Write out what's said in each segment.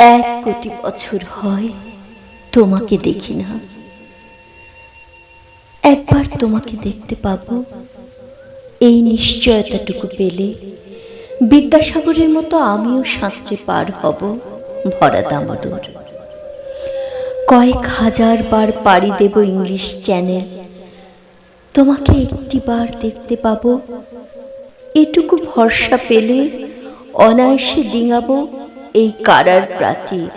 1 কোটি বছর হয় তোমাকে দেখি না। একবার তোমাকে দেখতে পাবো, এই নিশ্চয়তাটুকু পেলে বিদ্যাসাগরের মতো আমিও সাঁতরে পার হব ভরা দামোদর। কয়েক হাজার বার পাড়ি দেব ইংলিশ চ্যানেল, তোমাকে একটিবার দেখতে পাবো। এটুকু ভরসা পেলে অনায়াসে ডিঙাবো এই কারার প্রাচীর।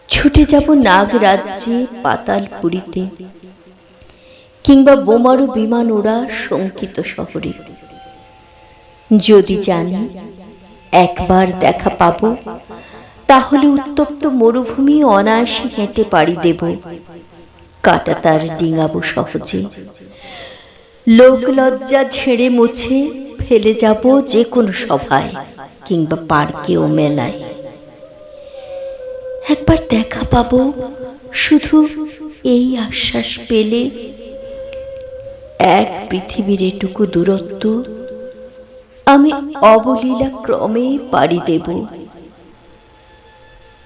ছুটে যাব নাগরাজ্যে পাতালপুরীতে, কিংবা বোমারু বিমান ওড়া শঙ্কিত শহরে। যদি জানি একবার দেখা পাবো, তাহলে উত্তপ্ত মরুভূমি অনায়াসে হেঁটে পাড়ি দেব, কাঁটাতার ডিঙাবো সহজে। লোক লজ্জা ঝেড়ে মুছে ফেলে যাব যে কোনো সভায় কিংবা পার্কে ও মেলায়। একবার দেখা পাবো, শুধু এই আশ্বাস পেলে এক পৃথিবীর এটুকু দূরত্ব আমি অবলীলা ক্রমে পাড়ি দেব।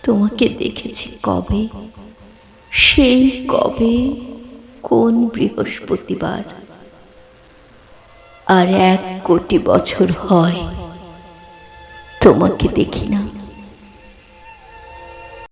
তোমাকে দেখেছি কবে, সেই কবে, কোন বৃহস্পতিবার। আর 1 কোটি বছর হয় তোমাকে দেখি না।